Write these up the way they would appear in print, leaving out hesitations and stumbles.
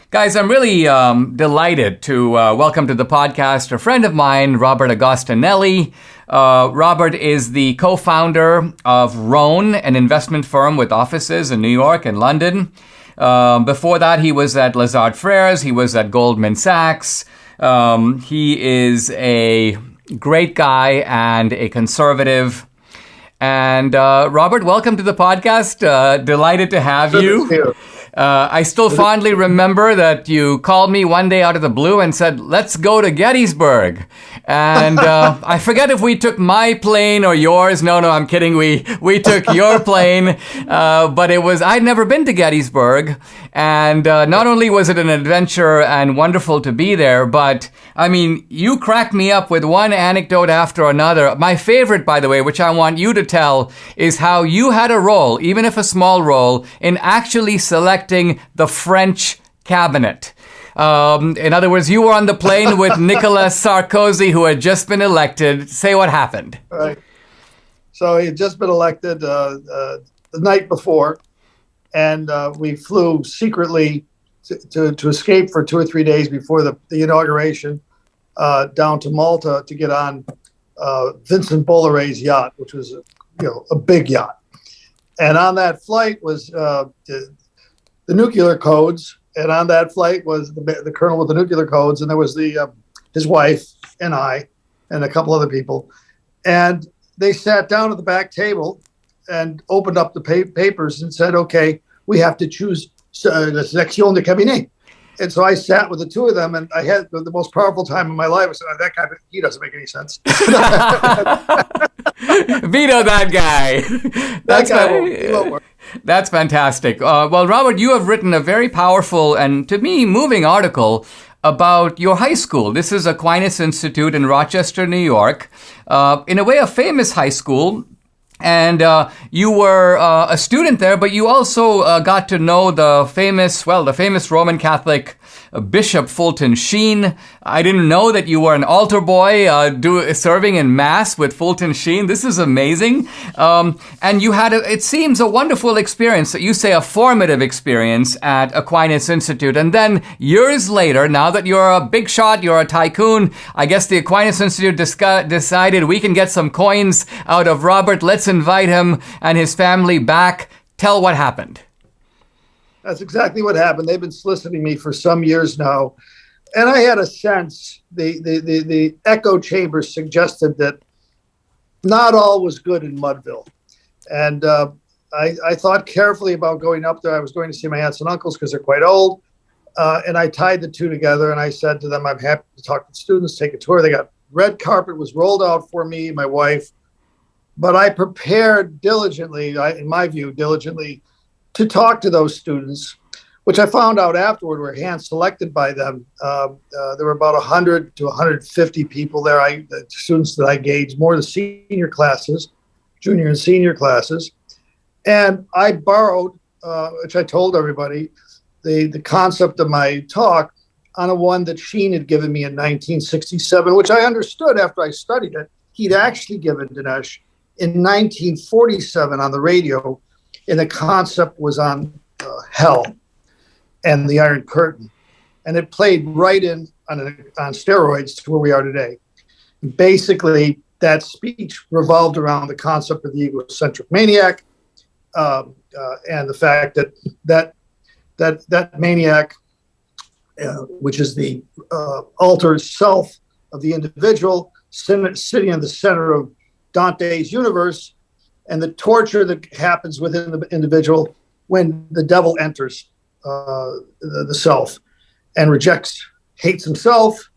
Guys, I'm really delighted to welcome to the podcast a friend of mine, Robert Agostinelli. Robert is the co-founder of Roan, an investment firm with offices in New York and London. Before that, he was at Lazard Frères. He was at Goldman Sachs. He is a great guy and a conservative. And Robert, welcome to the podcast. Delighted to have you. I still fondly remember that you called me one day out of the blue and said, let's go to Gettysburg. And I forget if we took my plane or yours. No, I'm kidding. We took your plane. But I'd never been to Gettysburg. And not only was it an adventure and wonderful to be there, but I mean, you cracked me up with one anecdote after another. My favorite, by the way, which I want you to tell, is how you had a role, even if a small role, in actually selecting the French cabinet. In other words, you were on the plane with Nicolas Sarkozy, who had just been elected. Say what happened. Right. So he had just been elected the night before, and we flew secretly to escape for 2 or 3 days before the inauguration down to Malta to get on Vincent Bolloré's yacht, which was a big yacht. And on that flight was the nuclear codes, and on that flight was the colonel with the nuclear codes, and there was his wife and I and a couple other people, and they sat down at the back table and opened up the papers and said, "Okay, we have to choose la sélection de cabinet." And so I sat with the two of them, and I had the most powerful time of my life. I said, "That guy, he doesn't make any sense." Veto that guy. He won't work. That's fantastic. Well, Robert, you have written a very powerful and, to me, moving article about your high school. This is Aquinas Institute in Rochester, New York. In a way, a famous high school. And you were a student there, but you also got to know the famous Roman Catholic Bishop Fulton Sheen. I didn't know that you were an altar boy serving in Mass with Fulton Sheen. This is amazing. And you had, it seems, a wonderful experience. You say a formative experience at Aquinas Institute. And then years later, now that you're a big shot, you're a tycoon, I guess the Aquinas Institute decided we can get some coins out of Robert. Let's invite him and his family back. Tell what happened. That's exactly what happened. They've been soliciting me for some years now. And I had a sense, the echo chamber suggested that not all was good in Mudville. And I thought carefully about going up there. I was going to see my aunts and uncles because they're quite old. And I tied the two together and I said to them, I'm happy to talk to the students, take a tour. They got red carpet was rolled out for me, my wife. But I prepared diligently, in my view, to talk to those students, which I found out afterward were hand-selected by them. There were about 100 to 150 people there, the students that I gauged, more the senior classes, junior and senior classes. And I borrowed, which I told everybody, the concept of my talk on a one that Sheen had given me in 1967, which I understood after I studied it. He'd actually given Dinesh in 1947 on the radio, and the concept was on hell and the Iron Curtain. And it played right in on steroids to where we are today. Basically, that speech revolved around the concept of the egocentric maniac and the fact that maniac, which is the altered self of the individual, sitting in the center of Dante's universe, and the torture that happens within the individual when the devil enters the self and hates himself,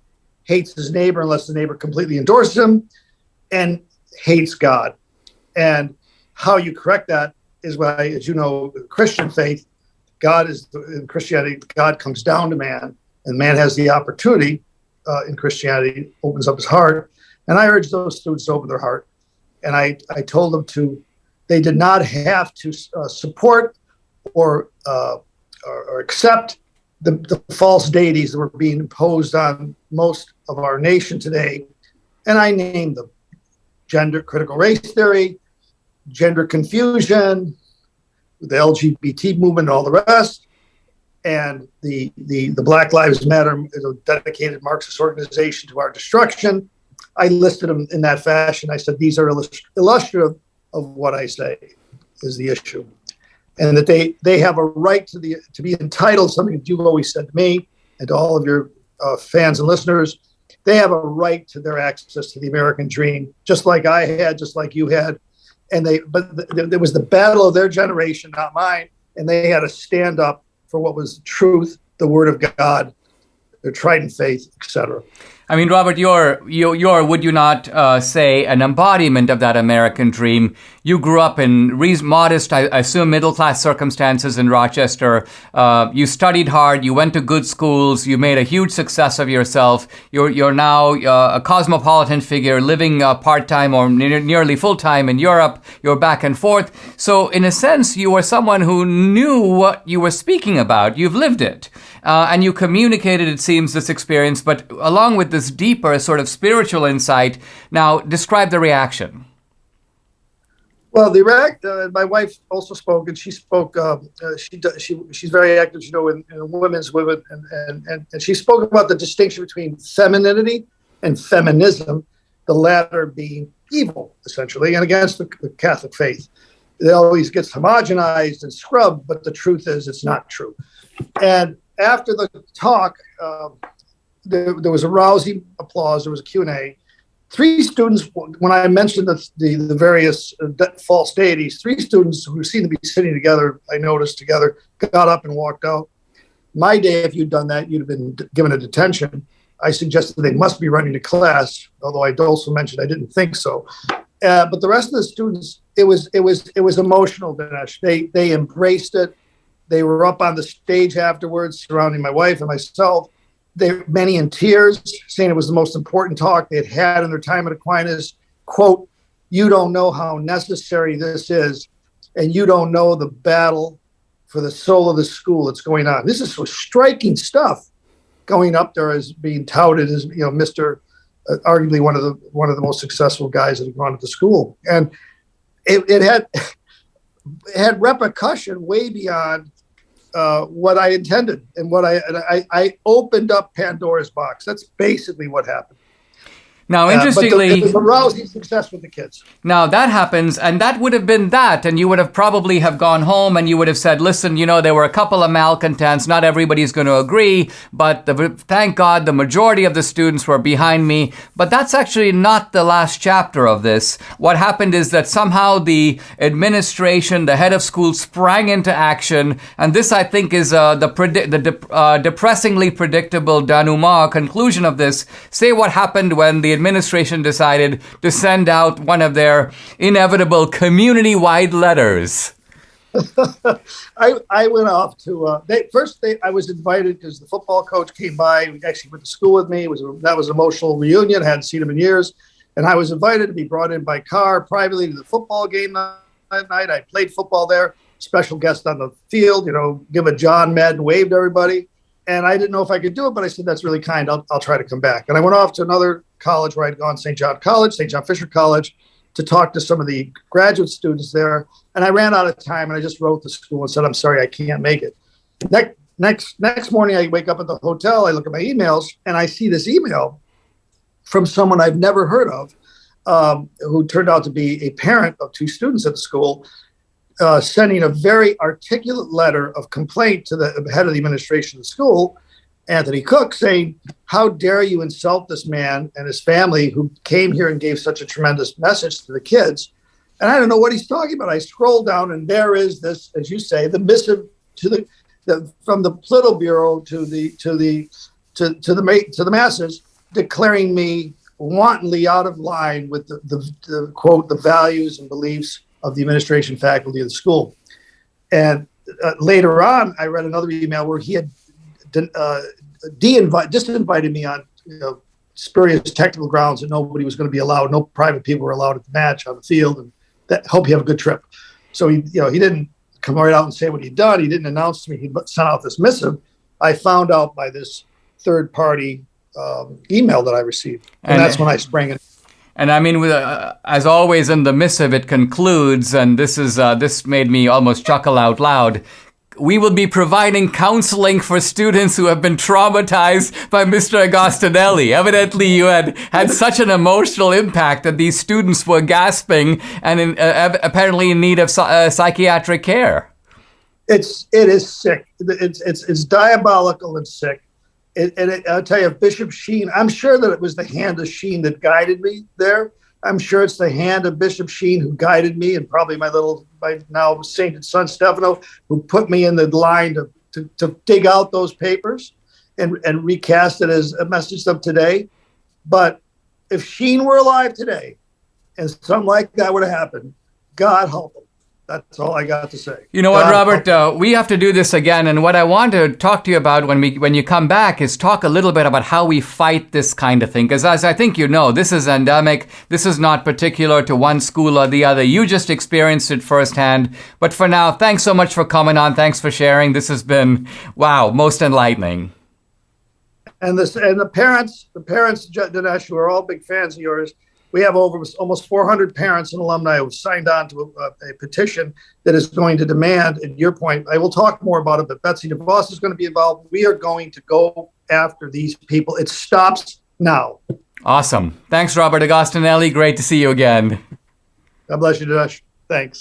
hates his neighbor unless the neighbor completely endorses him, and hates God. And how you correct that is by, as you know, Christian faith, in Christianity, God comes down to man, and man has the opportunity in Christianity, opens up his heart. And I urge those students to open their heart. And I told them they did not have to support or accept the false deities that were being imposed on most of our nation today. And I named them: gender critical race theory, gender confusion, the LGBT movement, and all the rest. and the Black Lives Matter dedicated Marxist organization to our destruction. I listed them in that fashion. I said, these are illustrative of what I say is the issue. And that they have a right to be entitled, something that you've always said to me and to all of your fans and listeners. They have a right to their access to the American dream, just like I had, just like you had. But there was the battle of their generation, not mine. And they had to stand up for what was the truth, the word of God, their trident faith, etc. I mean, Robert, you're would you not say, an embodiment of that American dream? You grew up in modest, I assume, middle-class circumstances in Rochester. You studied hard. You went to good schools. You made a huge success of yourself. You're now a cosmopolitan figure, living part-time or nearly full-time in Europe. You're back and forth. So, in a sense, you were someone who knew what you were speaking about. You've lived it. And you communicated, it seems, this experience, but along with this deeper sort of spiritual insight. Now, describe the reaction. Well, my wife also spoke, and she spoke. She's very active, in women's movement, and she spoke about the distinction between femininity and feminism, the latter being evil, essentially, and against the Catholic faith. It always gets homogenized and scrubbed, but the truth is it's not true. And after the talk, there was a rousing applause. There was a Q&A. Three students, when I mentioned the various false deities, three students who seemed to be sitting together, I noticed together, got up and walked out. My day, if you'd done that, you'd have been given a detention. I suggested they must be running to class, although I also mentioned I didn't think so. But the rest of the students, it was emotional, Dinesh. They embraced it. They were up on the stage afterwards, surrounding my wife and myself. Many in tears, saying it was the most important talk they had in their time at Aquinas. Quote, "You don't know how necessary this is, and you don't know the battle for the soul of the school that's going on." This is so striking stuff going up there as being touted as, Mr. Arguably one of the most successful guys that have gone to the school. And it had repercussion way beyond what I intended, and I opened up Pandora's box. That's basically what happened. Now, interestingly, it was a rousing success with the kids. Now that happens, and that would have been that, and you would have probably have gone home and you would have said, listen, there were a couple of malcontents, not everybody's going to agree, but thank God the majority of the students were behind me. But that's actually not the last chapter of this. What happened is that somehow the administration, the head of school, sprang into action, and this, I think, is the depressingly predictable denouement, conclusion of this. Say what happened when the administration decided to send out one of their inevitable community-wide letters. I went off to I was invited because the football coach came by. He actually went to school with me. That was an emotional reunion. I hadn't seen him in years, and I was invited to be brought in by car privately to the football game that night. I played football there. Special guest on the field. Give a John Madden wave to everybody. And I didn't know if I could do it, but I said, that's really kind. I'll try to come back. And I went off to another college where I'd gone, St. John Fisher College, to talk to some of the graduate students there. And I ran out of time, and I just wrote the school and said, I'm sorry, I can't make it. Next morning, I wake up at the hotel, I look at my emails, and I see this email from someone I've never heard of, who turned out to be a parent of two students at the school, sending a very articulate letter of complaint to the head of the administration of the school, Anthony Cook, saying, how dare you insult this man and his family who came here and gave such a tremendous message to the kids. And I don't know what he's talking about. I scroll down, and there is this, as you say, the missive to from the Politburo to the masses, declaring me wantonly out of line with the quote, the values and beliefs of the administration faculty of the school. And later on, I read another email where he had disinvited me on spurious technical grounds that nobody was going to be allowed. No private people were allowed at the match on the field, and hope you have a good trip. So he didn't come right out and say what he'd done. He didn't announce to me. He sent out this missive. I found out by this third party email that I received, and that's when I sprang in. And I mean, as always in the missive, it concludes, and this made me almost chuckle out loud. we will be providing counseling for students who have been traumatized by Mr. Agostinelli. Evidently, you had such an emotional impact that these students were gasping and apparently in need of psychiatric care. It is sick. It's diabolical and sick. I'll tell you, Bishop Sheen, I'm sure that it was the hand of Sheen that guided me there. I'm sure it's the hand of Bishop Sheen who guided me, and probably my now sainted son Stefano, who put me in the line to dig out those papers and recast it as a message of today. But if Sheen were alive today and something like that would have happened, God help him. That's all I got to say. You know what, Robert? We have to do this again. And what I want to talk to you about when you come back is talk a little bit about how we fight this kind of thing. Because as I think you know, this is endemic. This is not particular to one school or the other. You just experienced it firsthand. But for now, thanks so much for coming on. Thanks for sharing. This has been, wow, most enlightening. And the parents, Dinesh, who are all big fans of yours, we have almost 400 parents and alumni who signed on to a petition that is going to demand, at your point, I will talk more about it, but Betsy DeVos is going to be involved. We are going to go after these people. It stops now. Awesome. Thanks, Robert Agostinelli. Great to see you again. God bless you, Dinesh. Thanks.